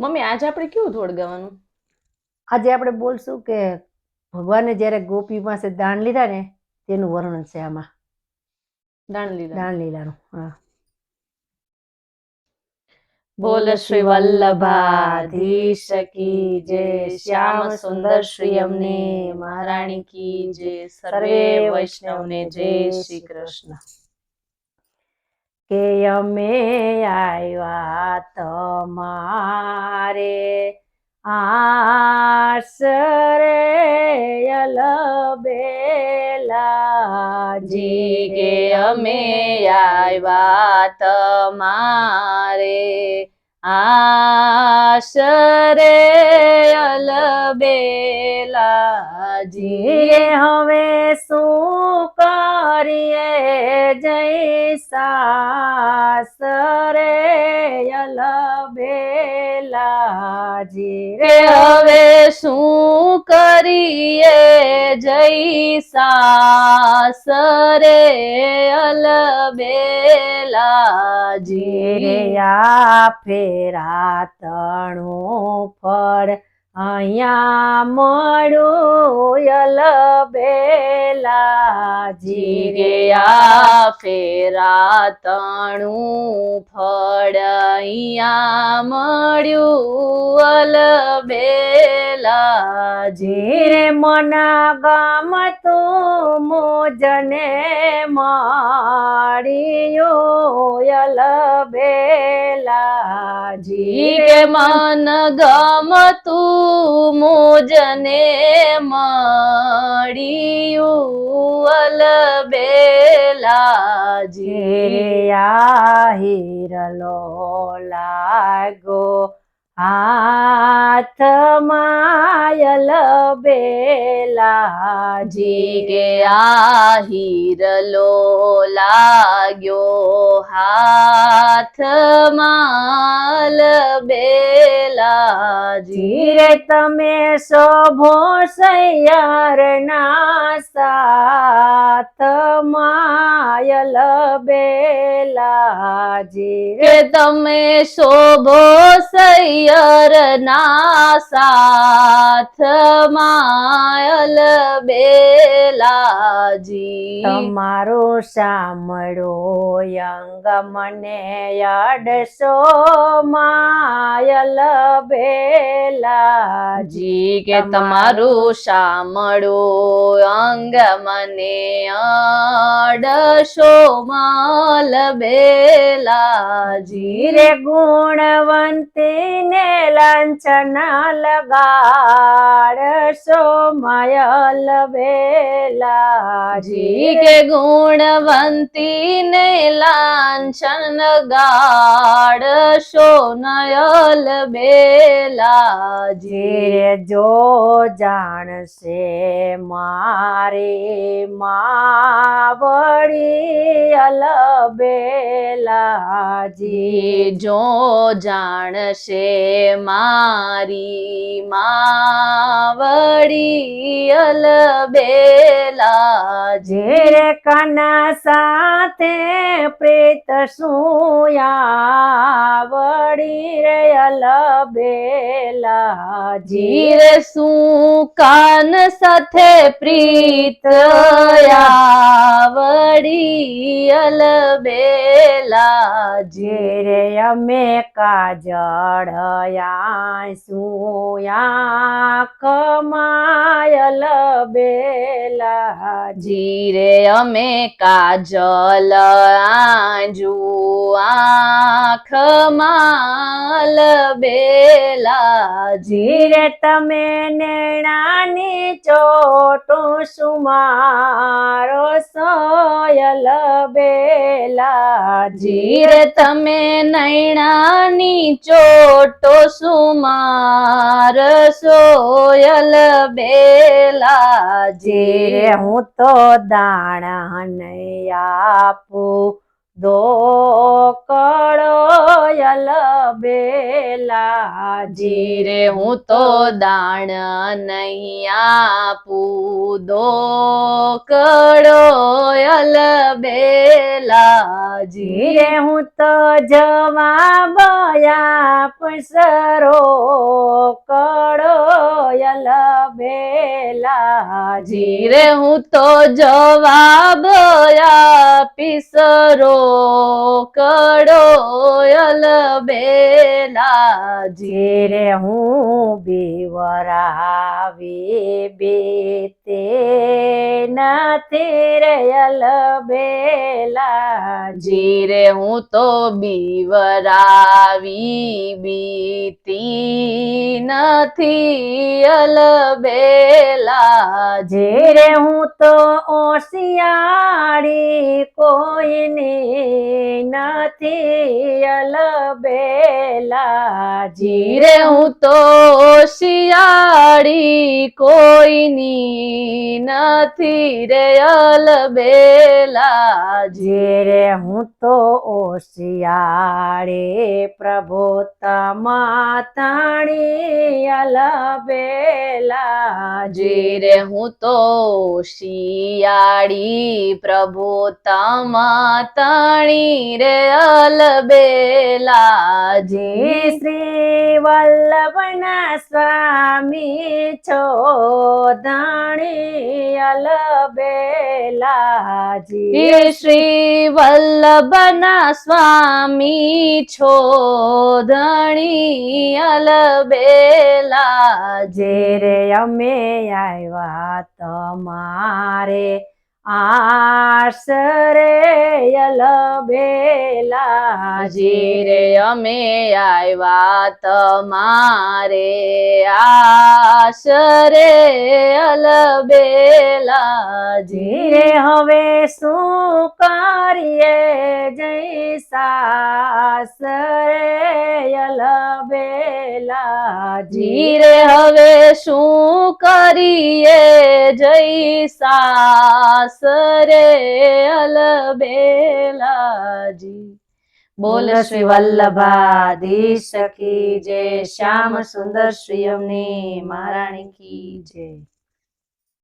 Mummy આજે આપણે કેવું ધોળ ગાવાનું? આજે આપણે બોલશું કે ભગવાને જ્યારે ગોપી પાસે દાન લીધા ને તેનું વર્ણન છે આમાં. દાન લીલાનું. હા. બોલ શ્રી વલ્લભાધીશ કી જય, શ્યામ સુંદર શ્રી અમને મહારાણી કી જય, સર્વે વૈષ્ણવને જય શ્રી કૃષ્ણ. કે અમે આવ્યા તમારે આશરે અલબેલાજી, કે અમે આવ્યા તમારે આશરે અલબેલાજી. હવે શું કરીએ જય સાસરે અલબેલાજી, કે હવે શું કરીએ જય સાસરે અલબેલાજી. આ ફેરા તણું ફળ અહીંયા મળું અલબેલાજી, કે આ ફેરા તણું ફળ અહીંયા મળ્યું અલબેલાજી. રે મના ગમતું મોજને મળ્યું અલબેલાજી, કે મન ગમતું મોજને મળ્યું અલબેલાજી. આ હિરલો લાગો હાથમાં અલબેલાજી, કે આ હીરલો લાગ્યો હાથમાં અલબેલાજી. રે તમે શોભો સૈયરના સાથમાં અલબેલાજી, કે તમે શોભો સૈયરના સાથમાં અલબેલાજી. તમારું સાંભળો અંગ મને અડસો અલબેલાજી, કે તમારું શામળું અંગ મને અડશો અલબેલાજી. રે ગુણવંતીને લાંછન લગાડશો અલબેલાજી, કે ગુણવંતીને લાંછન ગાડશો અલબેલાજી. જો જાણશે મારી માવડી અલબેલાજી, જો જાણશે મારી માવડી અલબેલાજી. રે કાના સાથે પ્રેત શું આવડી રે અલબેલાજી, રે શું કાન સાથે પ્રીત આવડી અલબેલાજી. રે અમે કાજળ આંસુ આંખમાં અલબેલાજી, રે અમે કાજલ આંજુ આંખમાં અલબેલાજી. રે તમે નેણાની ચોટું સુમારો સોયલ બેલાજી, રે તમે નૈણાની ચોટો સુમાર સોયલ બેલાજી. હું તો દાણા નહીં આપું ધોકડો અલબેલાજી રે હું તો દાણ નહીં આપું દોકડો અલબેલાજી રે હું તો જવાબ આપસરો કડો અલબેલાજી રે હું તો જવાબ આપીશ રોકડો અલબેલાજી રે હું બીવરાવી બેતે નથી રે અલબેલાજી રે હું તો બીવરાવી બીતી નથી અલબેલાજી રે હું તો ઓશિયાળી કોઈની નથી અલબેલાજી રે હું તો શિયાળી કોઈની નથી રે અલબેલાજી રે હું તો ઓશિયાળે પ્રભુ તમાતાણી અલબેલાજી રે હું તો શિયાળી પ્રભુ તમાતાણી રે અલબેલાજી શ્રી વલ્લભના સ્વામી છો ધાણી અલબેલાજી શ્રી વલ્લભના સ્વામી છો ધણી અલબેલાજી રે અમે આવ્યા તમારે આશરે અલબેલાજી રે અમે આવ્યા તમારે આશરે અલબેલાજી રે હવે શું કરીએ જય સાસરે અલબેલાજી રે હવે શું કરીએ જય સાસરે અલબેલાજી બોલ શ્રી વલ્લભાધીશ કી જય શ્યામ સુંદર શ્રી અમને મહારાણી કી જય.